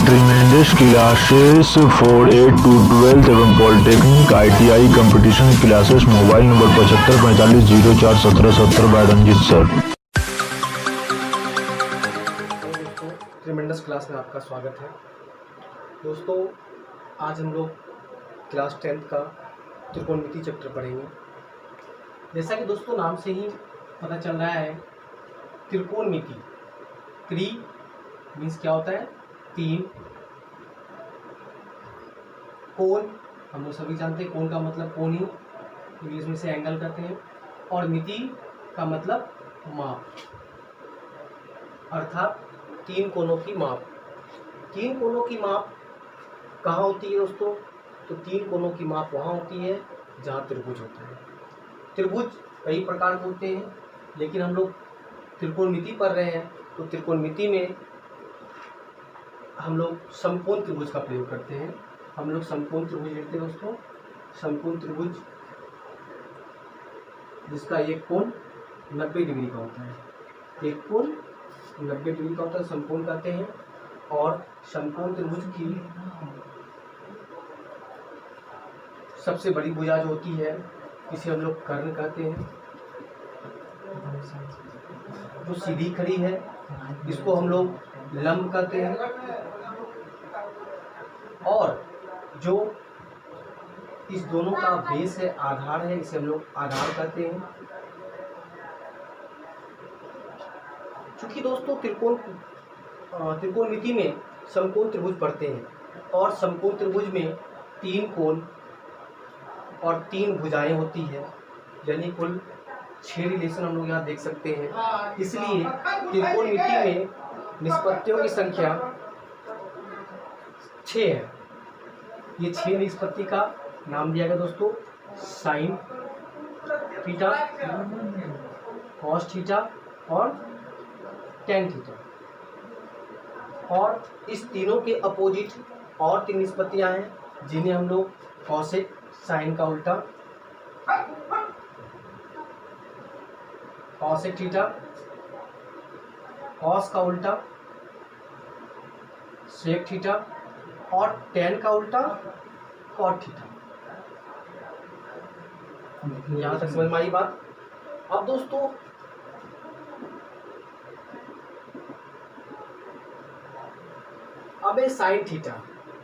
Tremendous classes for 8 to 12 एवं polytechnic ITI competition classes. Mobile number 7545041770 by Ranjeet sir. दोस्तों, tremendous class में आपका स्वागत है। दोस्तों, आज हम लोग क्लास 10th का त्रिकोणमिति चैप्टर पढ़ेंगे। जैसा कि दोस्तों नाम से ही पता चल रहा है, त्रिकोणमिति त्रि मीन्स क्या होता है? तीन। कोण हम लोग सभी जानते हैं, कोण का मतलब कोण ही इंग्लिश में से एंगल करते हैं। और मिति का मतलब माप, अर्थात तीन कोणों की माप। तीन कोणों की माप कहाँ होती है दोस्तों? तो तीन कोणों की माप वहाँ होती है जहाँ त्रिभुज होता है। त्रिभुज कई प्रकार के होते हैं, लेकिन हम लोग त्रिकोणमिति पढ़ रहे हैं, तो त्रिकोणमिति में हम लोग समकोण त्रिभुज का प्रयोग करते हैं। हम लोग समकोण त्रिभुज लेते हैं दोस्तों। समकोण त्रिभुज जिसका एक कोण 90 डिग्री का होता है, एक कोण 90 डिग्री का होता है, समकोण कहते हैं। और समकोण त्रिभुज की सबसे बड़ी भुजा जो होती है, इसे हम लोग कर्ण कहते हैं, जो सीधी खड़ी है, इसको हम लोग लंब कहते हैं। और जो इस दोनों का बेस है, आधार है, इसे हम लोग आधार कहते हैं। चूंकि दोस्तों त्रिकोणमिति में समकोण त्रिभुज पढ़ते हैं, और समकोण त्रिभुज में तीन कोण और तीन भुजाएं होती है, यानी कुल 6 रिलेशन हम लोग यहाँ देख सकते हैं। इसलिए त्रिकोणमिति में निष्पत्तियों की संख्या 6 है। ये 6 निष्पत्ति का नाम दिया गया दोस्तों। साइन थीटा, कॉस थीटा और टेन थीटा। और इस तीनों के अपोजिट और 3 निष्पत्तियां हैं, जिन्हें हम लोग कॉसेक, साइन का उल्टा, कॉसेक थीटा, कॉस का उल्टा, सेक थीटा और टेन का उल्टा कॉट थीटा। यहां तक समझ में आई बात? अब दोस्तों अब है साइन थीटा।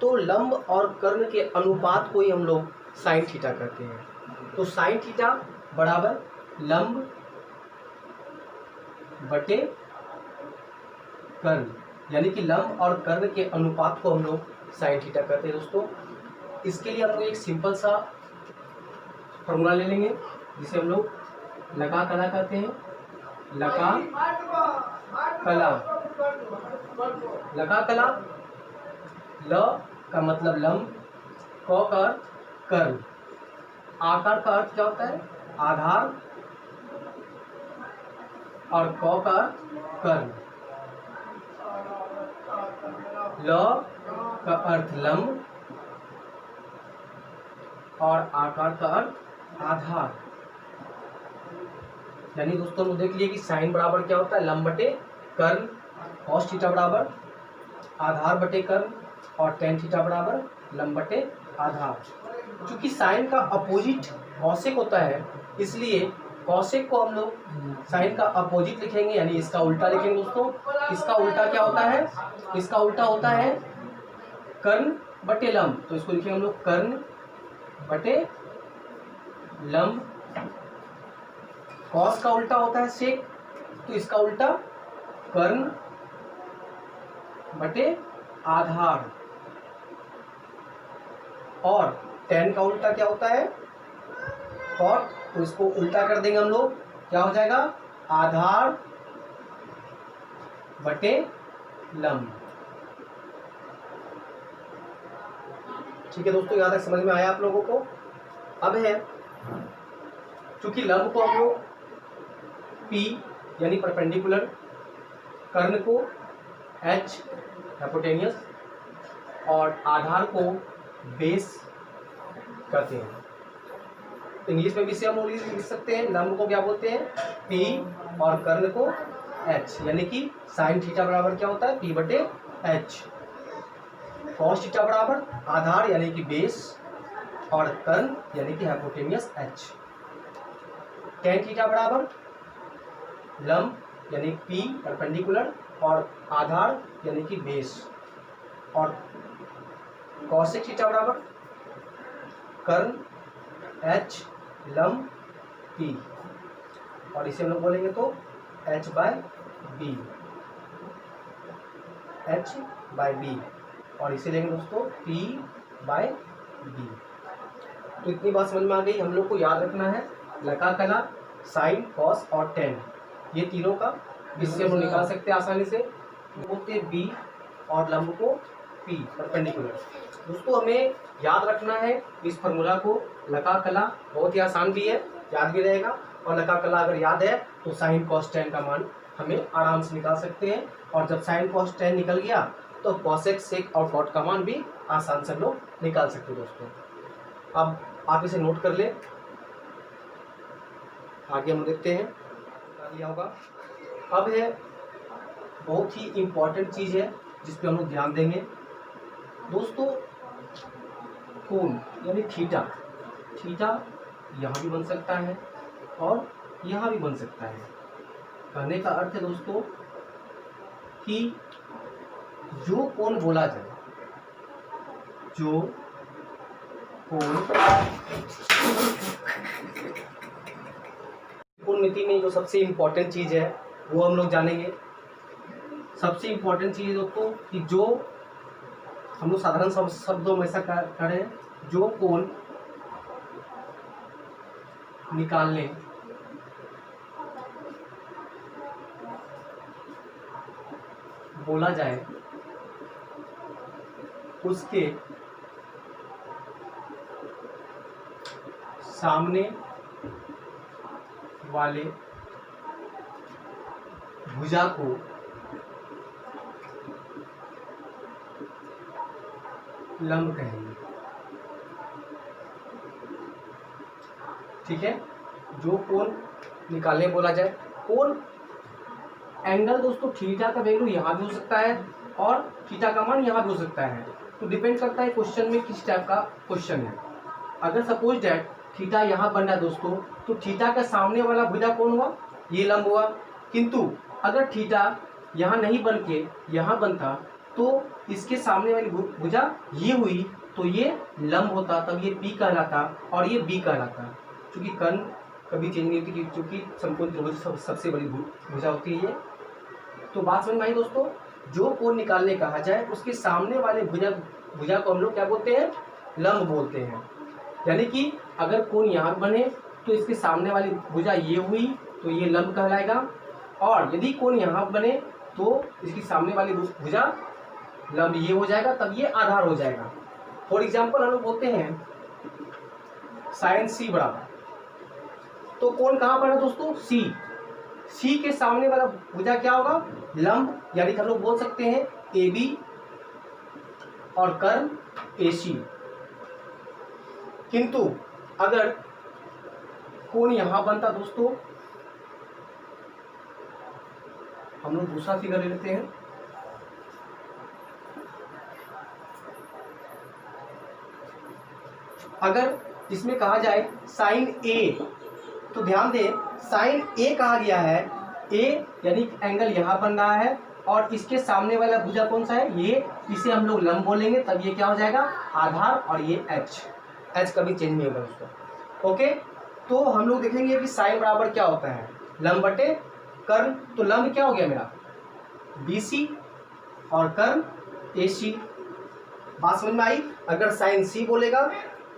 तो लंब और कर्ण के अनुपात को ही हम लोग साइन थीटा कहते हैं। तो साइन थीटा बराबर लंब बटे कर्ण, यानी कि लंब और कर्ण के अनुपात को हम लोग साइन थीटा कहते हैं दोस्तों। इसके लिए हम लोग एक सिंपल सा फॉर्मूला ले लेंगे, जिसे हम लोग लगा कला कहते हैं। लगा कला, लगा कला, ल का मतलब लंब, क का अर्थ कर्ण, आकार का अर्थ क्या होता है? आधार, और क का अर्थ कर्ण, ल का अर्थ लंब और आकार का अर्थ आधार। यानी दोस्तों लोग देख लिए कि साइन बराबर क्या होता है? लंब बटे कर्ण, कॉस थीटा बराबर आधार बटे कर्ण, और टेन थीटा बराबर लंब बटे आधार। चूंकि साइन का अपोजिट कॉसेक होता है, इसलिए कॉसेक को हम लोग साइन का अपोजिट लिखेंगे, यानी इसका उल्टा लिखेंगे दोस्तों। इसका उल्टा क्या होता है? इसका उल्टा होता है कर्ण बटे लंब, तो इसको लिखेंगे हम लोग कर्ण बटे लंब। कॉस का उल्टा होता है सेक, तो इसका उल्टा कर्ण बटे आधार। और टेन का उल्टा क्या होता है? कॉट, तो इसको उल्टा कर देंगे हम लोग, क्या हो जाएगा? आधार बटे लंब। ठीक है दोस्तों, यहाँ तक समझ में आया आप लोगों को? अब है, चूंकि लंब को हम लोग P यानी परपेंडिकुलर, कर्ण को H हाइपोटेनियस और आधार को बेस कहते हैं। इंग्लिश में भी से हम लोग लिख सकते हैं। लंब को क्या बोलते हैं? P और कर्ण को H, यानी कि साइन थीटा बराबर क्या होता है? P बटे H। कॉस थीटा बराबर आधार यानी कि बेस और कर्ण यानी कि हाइपोटेनियस एच। टेन थीटा बराबर लंब यानी पी परपेंडिकुलर और आधार यानी कि बेस और कॉसेक थीटा बराबर कर्ण एच लंब पी और इसे हम लोग बोलेंगे तो h by b, h by b और इसे लेंगे दोस्तों पी बाय बी। तो इतनी बात समझ में आ गई। हम लोग को याद रखना है लका कला, साइन, कॉस और टेन, ये तीनों का जिससे हम लोग निकाल सकते हैं आसानी से। बोलते हैं बी और लंब को पी परपेंडिकुलर। दोस्तों हमें याद रखना है इस फॉर्मूला को, लका कला बहुत ही आसान भी है, याद भी रहेगा और लका कला अगर याद है तो साइन कॉस टेन का मान हमें आराम से निकाल सकते हैं और जब साइन कॉस टेन निकल गया तो कॉसेक सेक और कॉट का मान भी आसान से हम लोग निकाल सकते हैं दोस्तों। अब आप इसे नोट कर ले, आगे हम देखते हैं लिया होगा। अब है बहुत ही इम्पोर्टेंट चीज़ है जिस पे हम लोग ध्यान देंगे दोस्तों, कोण यानी थीटा। थीटा यहाँ भी बन सकता है और यहाँ भी बन सकता है। कहने का अर्थ है दोस्तों कि जो कोण बोला जाए, जो कोण त्रिकोणमिति में जो सबसे इम्पोर्टेंट चीज़ है वो हम लोग जानेंगे। सबसे इम्पोर्टेंट चीज़ है दोस्तों कि जो हम लोग साधारण शब्दों में ऐसा करें, जो कोण निकालने बोला जाए उसके सामने वाले भुजा को लंब कहेंगे। ठीक है, जो कोण निकालने बोला जाए, कोण एंगल दोस्तों थीटा का वैल्यू यहाँ भी हो सकता है और थीटा का मान यहाँ भी हो सकता है। तो डिपेंड करता है क्वेश्चन में किस टाइप का क्वेश्चन है। अगर सपोज डैट थीटा यहाँ बन रहा है दोस्तों, तो थीटा का सामने वाला भुजा कौन हुआ, ये लंब हुआ। किंतु अगर थीटा यहाँ नहीं बन के यहाँ बनता तो इसके सामने वाली भुजा ये हुई तो ये लंब होता, तब ये पी कहलाता और ये बी कहलाता। क्योंकि कर्ण कभी चेंज नहीं होती क्योंकि समकोण त्रिभुज सबसे बड़ी भुजा होती है ये। तो बात समझ में आई दोस्तों, जो कोण निकालने कहा जाए उसके सामने वाले भुजा को हम लोग क्या बोलते हैं, लंब बोलते हैं। यानी कि अगर कोण यहाँ बने तो इसके सामने वाली भुजा ये हुई तो ये लंब कहलाएगा, और यदि कोण यहाँ बने तो इसकी सामने वाली भुजा लंब ये हो जाएगा, तब ये आधार हो जाएगा। फॉर एग्जाम्पल हम लोग बोलते हैं साइन सी बराबर, तो कोण कहाँ पर है दोस्तों, सी। सी के सामने वाला भुजा क्या होगा, लंब, यानी कि हम लोग बोल सकते हैं ए बी और कर्ण ए सी। किंतु अगर कोण यहां बनता दोस्तों, हम लोग दूसरा फिगर ले लेते हैं। अगर इसमें कहा जाए साइन ए, तो ध्यान दें साइन ए कहा गया है, ए यानी एंगल यहाँ बन रहा है और इसके सामने वाला भुजा कौन सा है, ये, इसे हम लोग लंब बोलेंगे, तब ये क्या हो जाएगा, आधार, और ये एच। एच कभी चेंज नहीं होगा दोस्तों। ओके, तो हम लोग देखेंगे कि साइन बराबर क्या होता है, लंब बटे कर्ण। तो लंब क्या हो गया मेरा, बी सी और कर्ण ए सी। बात समझ में आई। अगर साइन सी बोलेगा,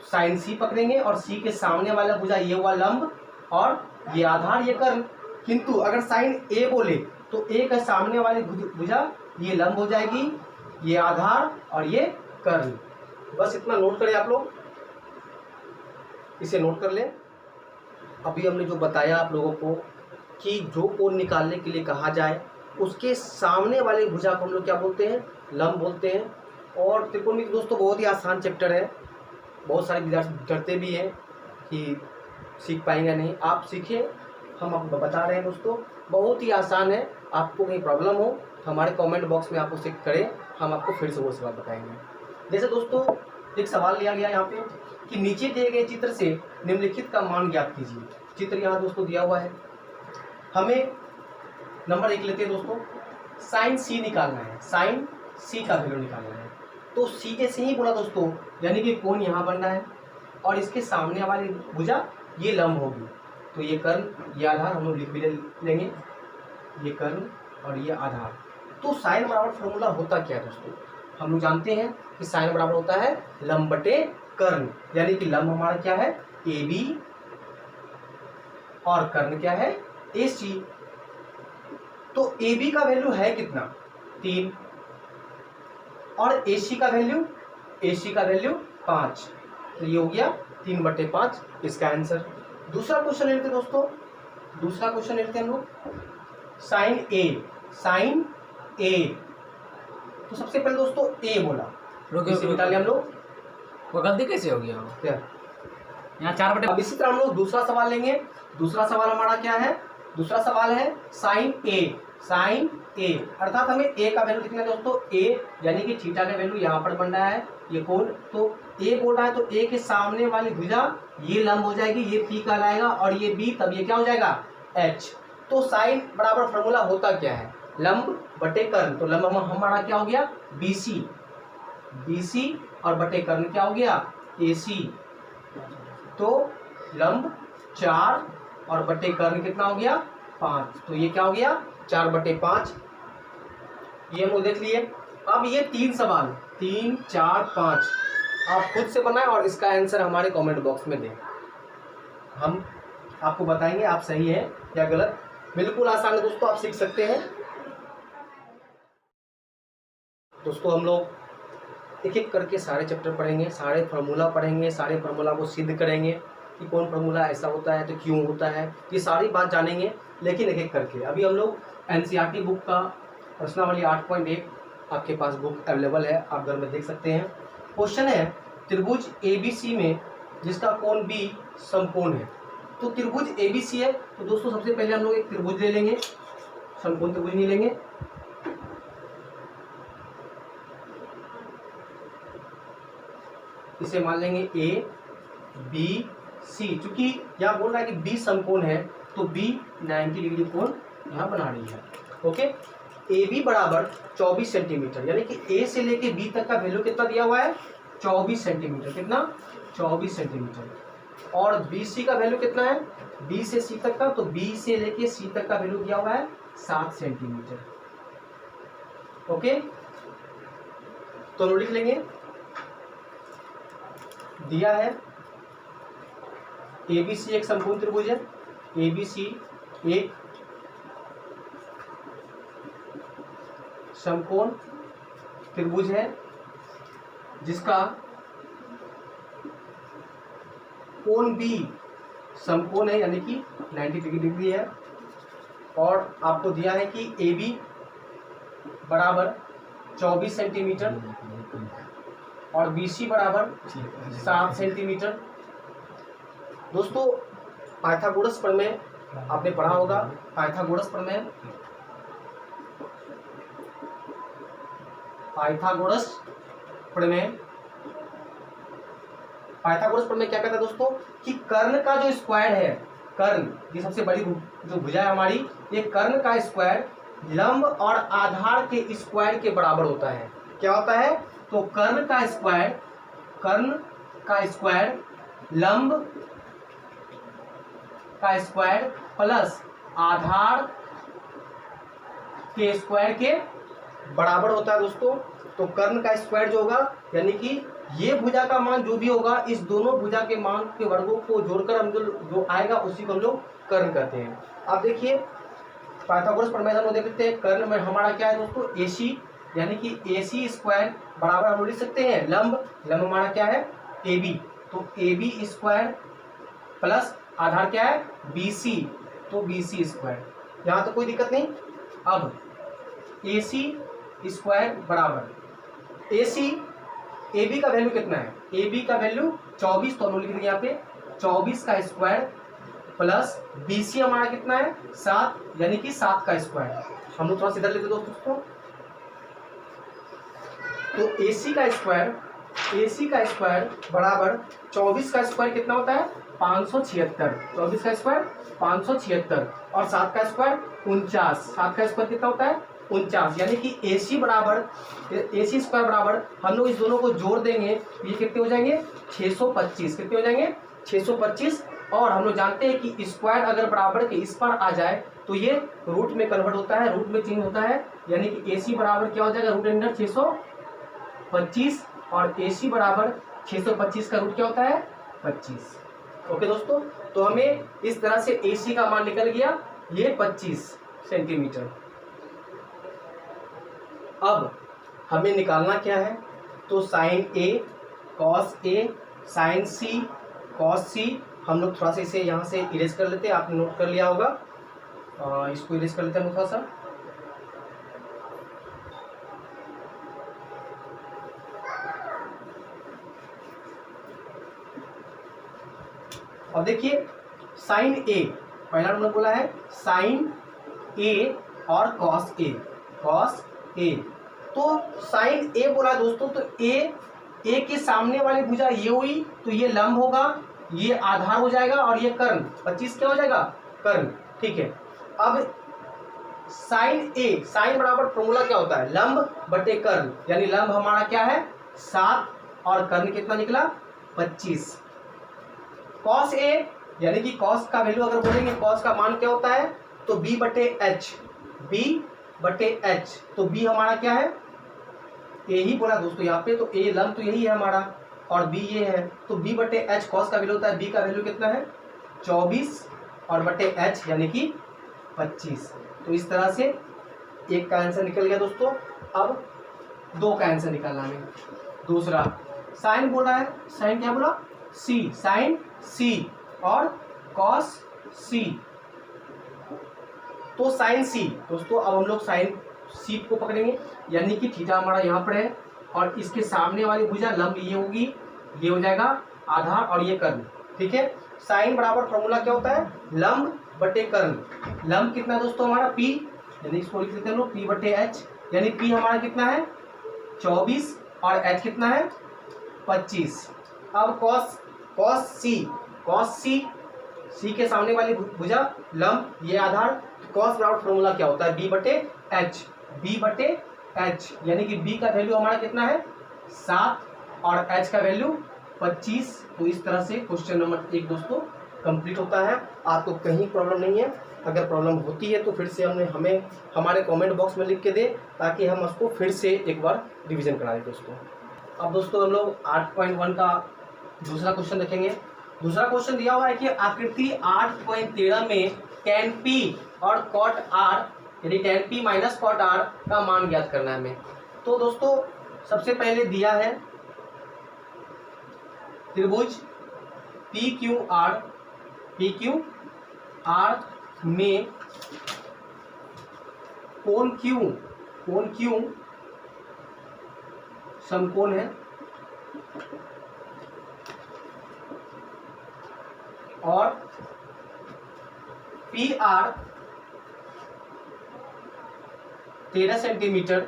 साइन सी पकड़ेंगे और सी के सामने वाला भुजा ये हुआ लंब और ये आधार, ये कर्ण। किंतु अगर साइन ए बोले तो ए के सामने वाली भुजा ये लंब हो जाएगी, ये आधार और ये कर्ण। बस इतना नोट करें आप लोग, इसे नोट कर लें। अभी हमने जो बताया आप लोगों को कि जो कोण निकालने के लिए कहा जाए उसके सामने वाले भुजा को हम लोग क्या बोलते हैं, लंब बोलते हैं। और त्रिकोणमिति दोस्तों बहुत ही आसान चैप्टर है, बहुत सारे विद्यार्थी डरते भी हैं कि सीख पाएंगे नहीं। आप सीखिए, हम आपको बता रहे हैं दोस्तों, बहुत ही आसान है। आपको कहीं प्रॉब्लम हो तो हमारे कमेंट बॉक्स में आप उसे करें, हम आपको फिर से वो सवाल बताएंगे। जैसे दोस्तों एक सवाल लिया गया यहाँ पे कि नीचे दिए गए चित्र से निम्नलिखित का मान ज्ञात कीजिए। चित्र यहाँ दोस्तों दिया हुआ है, हमें नंबर 1 लेते हैं दोस्तों, साइन सी निकालना है, साइन सी का वैल्यू निकालना है। तो सी जैसे ही बोला दोस्तों, यानी कि कोण यहाँ बनना है और इसके सामने वाली भुजा ये लंब होगी, तो ये कर्ण, ये आधार हम लोग लिख भी लेंगे, ये कर्ण और ये आधार। तो साइन बराबर फॉर्मूला होता क्या है दोस्तों, हम लोग जानते हैं कि साइन बराबर होता है लंब बटे कर्ण, यानी कि लंब हमारा क्या है ए बी और कर्ण क्या है ए सी। तो ए बी का वैल्यू है कितना 3 और ए सी का वैल्यू 5, तो ये हो गया 3/5 इसका आंसर। दूसरा क्वेश्चन लेते दोस्तों, दूसरा क्वेश्चन लेते हैं हम लोग, साइन ए। तो सबसे पहले दोस्तों ए बोला, इसे निकाल लिया हम लोग, वो गलती कैसे हो गया क्या यहाँ 4/5। अब इसी तरह हम लोग दूसरा सवाल लेंगे। दूसरा सवाल हमारा क्या है, दूसरा सवाल है साइन ए, अर्थात हमें ए का वैल्यू कितना है दोस्तों, ए यानी कि थीटा का वैल्यू यहाँ पर बन रहा है, ये कोण, तो ए बोल रहा है तो ए के सामने वाली भुजा ये लंब हो जाएगी, ये पी कहलाएगा और ये बी, तब ये क्या हो जाएगा एच। तो साइन बराबर फॉर्मूला होता क्या है, लंब बटे कर्ण, तो लंब हमारा क्या हो गया BC और बटे कर्ण क्या हो गया AC। तो लंब 4 और बटे कर्ण कितना हो गया 5, तो ये क्या हो गया 4/5, ये हम लोग देख लिए। अब ये 3 सवाल 3, 4, 5 आप खुद से बनाएं और इसका आंसर हमारे कमेंट बॉक्स में दें, हम आपको बताएंगे आप सही है या गलत। बिल्कुल आसान है दोस्तों, आप सीख सकते हैं। दोस्तों हम लोग एक एक करके सारे चैप्टर पढ़ेंगे, सारे फार्मूला पढ़ेंगे, सारे फार्मूला को सिद्ध करेंगे कि कौन फार्मूला ऐसा होता है तो क्यों होता है, ये सारी बात जानेंगे, लेकिन एक एक करके। अभी हम लोग NCERT बुक का प्रश्नावली 8.1 आपके पास बुक अवेलेबल है, आप घर में देख सकते हैं। क्वेश्चन है त्रिभुज ABC में जिसका कोण B समकोण है। तो त्रिभुज ABC है, तो दोस्तों सबसे पहले हम लोग एक त्रिभुज ले लेंगे, समकोण त्रिभुज नहीं लेंगे। इसे मान लेंगे ABC, चूंकि यहाँ बोल रहा है कि B समकोण है तो B 90 डिग्री कोण यहाँ बना रही है। ओके, AB बराबर 24 सेंटीमीटर, यानी कि A से लेके B तक का वैल्यू कितना दिया हुआ है 24 सेंटीमीटर, कितना 24 सेंटीमीटर। और BC का वैल्यू कितना है B से C तक का, तो B से लेके C तक का वैल्यू दिया हुआ है 7 सेंटीमीटर। ओके, तो हम लिख लेंगे, दिया है ABC एक समकोण त्रिभुज है, ABC एक समकोण त्रिभुज है जिसका कोण B समकोण है, यानी कि 90 डिग्री है। और आपको दिया है कि AB बराबर 24 सेंटीमीटर और BC बराबर 7 सेंटीमीटर। दोस्तों पाइथागोरस प्रमेय आपने पढ़ा होगा, पाइथागोरस प्रमेय क्या कहता है दोस्तों कि कर्ण का जो स्क्वायर है, कर्ण ये सबसे बड़ी जो भुजा है हमारी, ये कर्ण का स्क्वायर लंब और आधार के स्क्वायर के बराबर होता है। क्या होता है, तो कर्ण का स्क्वायर लंब का स्क्वायर प्लस आधार के स्क्वायर के बराबर होता है दोस्तों। तो कर्ण का स्क्वायर जो होगा, यानी कि ये भुजा का मान जो भी होगा, इस दोनों भुजा के मान के वर्गों को जोड़कर हम जो आएगा उसी को हम लोग कर्ण कहते हैं। आप देखिए पाइथागोरस प्रमेय हम लोग देखते हैं, कर्ण में हमारा क्या है दोस्तों AC, यानी कि AC स्क्वायर बराबर हम लिख सकते हैं लंब हमारा क्या है AB, तो AB स्क्वायर प्लस आधार क्या है BC, तो BC स्क्वायर, यहाँ तो कोई दिक्कत नहीं। अब AC स्क्वायर बराबर AB का वैल्यू कितना है, AB का वैल्यू 24, तो हम लिख देंगे यहाँ पे 24 का स्क्वायर प्लस BC हमारा कितना है 7, यानी कि 7 का स्क्वायर। हम लोग थोड़ा सा इधर लेते दोस्तों, तो AC का स्क्वायर AC का स्क्वायर बराबर 24 का स्क्वायर कितना होता है 576, 24 का स्क्वायर 576 और 7 का स्क्वायर 49, 7 का स्क्वायर कितना होता है 49, यानी कि AC स्क्वायर बराबर हम लोग इस दोनों को जोड़ देंगे ये कितने हो जाएंगे 625, कितने हो जाएंगे 625। और हम लोग जानते हैं कि स्क्वायर अगर बराबर के इस पर आ जाए तो ये रूट में कन्वर्ट होता है, रूट में चेंज होता है, यानी कि AC बराबर क्या हो जाएगा रूट अंडर 625 और AC बराबर 625 का रूट क्या होता है 25। ओके दोस्तों, तो हमें इस तरह से AC का मान निकल गया ये 25 सेंटीमीटर। अब हमें निकालना क्या है, तो sine A cos A sine C cos C, हम लोग थोड़ा सा इसे यहाँ से इरेज कर लेते हैं, आपने नोट कर लिया होगा, इसको इरेज कर लेते हैं थोड़ा सा। और देखिए साइन A, पहला हमने बोला है साइन A और कॉस A, कॉस A, तो साइन A बोला दोस्तों, तो A के सामने वाली भुजा ये हुई तो ये लंब होगा, ये आधार हो जाएगा और ये कर्ण, 25 क्या हो जाएगा कर्ण, ठीक है। अब साइन A, साइन बराबर फॉर्मूला क्या होता है लंब बटे कर्ण, यानी लंब हमारा क्या है 7 और कर्ण कितना निकला 25। कॉस A, यानी कि कॉस का वैल्यू अगर बोलेंगे कॉस का मान क्या होता है तो B बटे H, B बटे H, तो B हमारा क्या है A ही बोला दोस्तों यहाँ पे, तो A लंब तो यही है हमारा और B ये है, तो B बटे H कॉस का वैल्यू होता है, B का वैल्यू कितना है 24 और बटे H यानी कि 25। तो इस तरह से एक का आंसर निकल गया दोस्तों। अब दो का आंसर निकालना है। दूसरा साइन बोला है, साइन क्या बोला C, साइन C और कॉस C, तो साइन C दोस्तों, अब हम लोग साइन C को पकड़ेंगे, यानी कि थीटा हमारा यहाँ पर है और इसके सामने वाली भुजा लंब ये होगी, ये हो जाएगा आधार और ये कर्ण, ठीक है। साइन बराबर फॉर्मूला क्या होता है लंब बटे कर्ण, लंब कितना दोस्तों हमारा P, यानी इसको लिख लेते हैं लोग P बटे H, यानी P हमारा कितना है 24 और H कितना है 25। अब कॉस C के सामने वाली भुजा लंब ये आधार, कॉस बराबर फॉर्मूला क्या होता है B बटे H, यानी कि B का वैल्यू हमारा कितना है 7 और H का वैल्यू 25। तो इस तरह से क्वेश्चन नंबर 1 दोस्तों कंप्लीट होता है। आपको कहीं प्रॉब्लम नहीं है, अगर प्रॉब्लम होती है तो फिर से हमें हमारे कमेंट बॉक्स में लिख के दे, ताकि हम उसको फिर से एक बार रिवीजन करा दें दोस्तों। अब दोस्तों हम लोग 8.1 का दूसरा क्वेश्चन देखेंगे। दूसरा क्वेश्चन दिया हुआ है कि आकृति 8.13 में tan P और cot R, यानी tan P minus cot R का मान ज्ञात करना है हमें। तो दोस्तों सबसे पहले दिया है त्रिभुज PQR में कोण Q समकोण है और PR 13 सेंटीमीटर,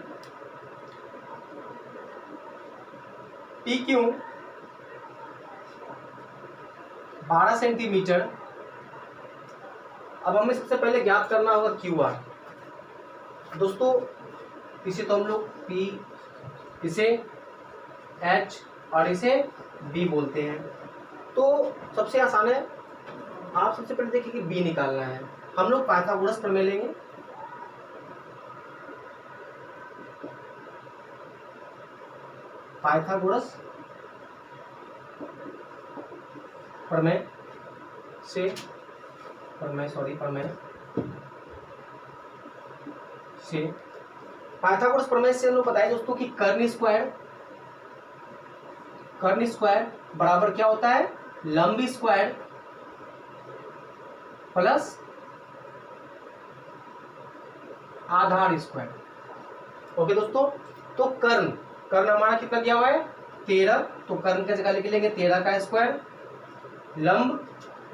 PQ 12 सेंटीमीटर। अब हमें सबसे पहले ज्ञात करना होगा QR। दोस्तों इसे तो हम लोग P, इसे H और इसे B बोलते हैं। तो सबसे आसान है, आप सबसे पहले देखिए कि B निकालना है। हम लोग पाइथागोरस प्रमेय लेंगे। पाइथागोरस प्रमेय से पाइथागोरस प्रमेय से हम लोग बताए दोस्तों कि कर्ण स्क्वायर बराबर क्या होता है लंब स्क्वायर प्लस आधार स्क्वायर। ओके दोस्तों, तो कर्ण हमारा कितना दिया हुआ है 13, तो कर्ण की जगह लिख लेंगे 13 का स्क्वायर, लंब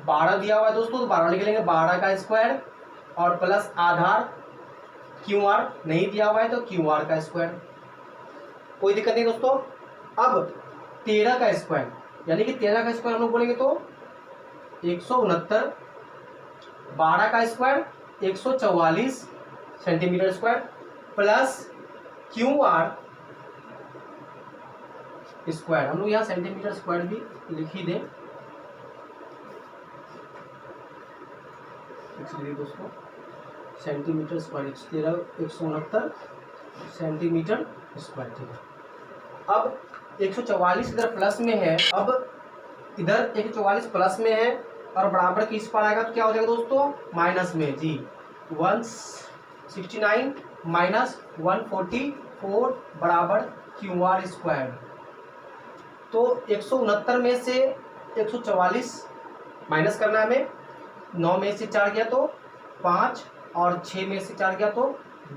12 दिया हुआ है दोस्तों, तो 12 लिख लेंगे 12 का स्क्वायर और प्लस आधार QR नहीं दिया हुआ है तो QR का स्क्वायर। कोई दिक्कत नहीं दोस्तों। अब 13 का स्क्वायर, यानी कि 13 का स्क्वायर हम लोग बोलेंगे तो 169, 12 का square 144 centimetre square plus QR square. हम लोग यहाँ सेंटीमीटर स्क्वायर भी लिख ही दें इसलिए दोस्तों, सेंटीमीटर स्क्वायर 169 सेंटीमीटर स्क्वायर, ठीक है। अब 144 इधर प्लस में है, अब इधर 144 प्लस में है और बराबर की इस पर आएगा तो क्या हो जाएगा दोस्तों, माइनस में जी। 169 माइनस 144 बराबर QR स्क्वायर। तो 169 में से 144 माइनस करना है हमें, 9 में से 4 गया तो 5 और 6 में से 4 गया तो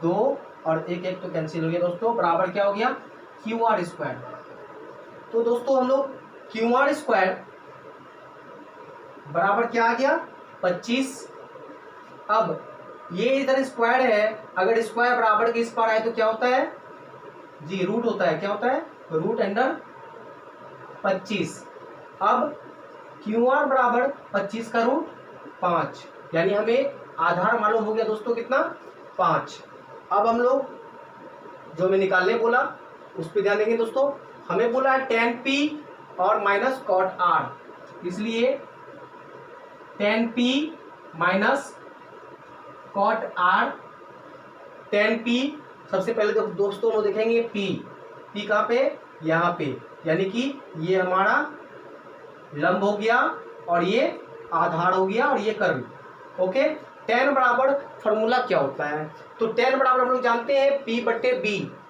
2 और 1 तो कैंसिल हो गया दोस्तों, बराबर क्या हो गया, QR स्क्वायर। तो दोस्तों हम लोग QR स्क्वायर बराबर क्या आ गया, 25। अब ये इधर स्क्वायर है, अगर स्क्वायर बराबर के इस पर आए तो क्या होता है जी, रूट होता है। क्या होता है, रूट अंडर 25। अब QR बराबर 25 का रूट 5, यानी हमें आधार मालूम हो गया दोस्तों कितना, 5। अब हम लोग जो हमें निकालने बोला उस पर ध्यान देंगे दोस्तों। हमें बोला है tan P और माइनस cot R, इसलिए tan P minus cot R, tan P सबसे पहले तो दोस्तों हम देखेंगे P कहाँ पे, यहाँ पे, यानी कि ये हमारा लंब हो गया और ये आधार हो गया और ये कर्व। ओके, tan बराबर फॉर्मूला क्या होता है, तो tan बराबर हम लोग जानते हैं P बट्टे B,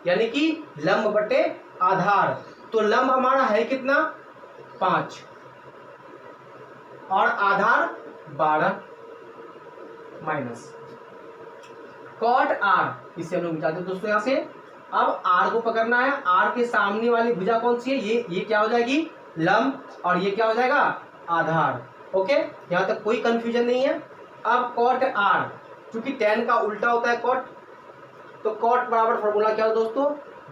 यानी कि लंब बट्टे आधार। तो लंब हमारा है कितना, 5 और आधार 12 माइनस cot R, इसे हम लोग निकालते हैं दोस्तों यहाँ से। अब R को पकड़ना है, R के सामने वाली भुजा कौन सी है, ये क्या हो जाएगी, लंब, और ये क्या हो जाएगा, आधार। ओके, यहाँ तक कोई कंफ्यूजन नहीं है। अब cot R, क्योंकि tan का उल्टा होता है cot, तो cot बराबर फॉर्मूला क्या हो दोस्तों,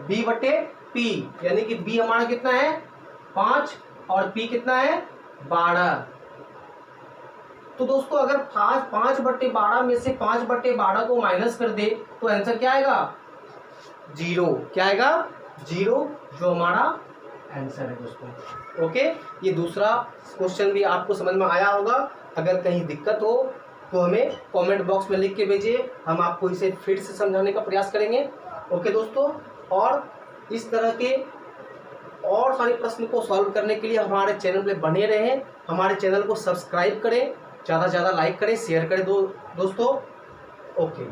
B बटे P, यानी कि B हमारा कितना है 5 और P कितना है 12। तो दोस्तों अगर 5 बट्टे 12 में से 5 बट्टे 12 को माइनस कर दे तो आंसर क्या आएगा, 0। क्या आएगा, 0, जो हमारा आंसर है दोस्तों। ओके, ये दूसरा क्वेश्चन भी आपको समझ में आया होगा। अगर कहीं दिक्कत हो तो हमें कमेंट बॉक्स में लिख के भेजिए, हम आपको इसे फिर से समझाने का प्रयास करेंगे। ओके दोस्तों, और इस तरह के और सारे प्रश्न को सॉल्व करने के लिए हमारे चैनल पे बने रहें। हमारे चैनल को सब्सक्राइब करें, ज़्यादा से ज़्यादा लाइक करें, शेयर करें दोस्तों। ओके।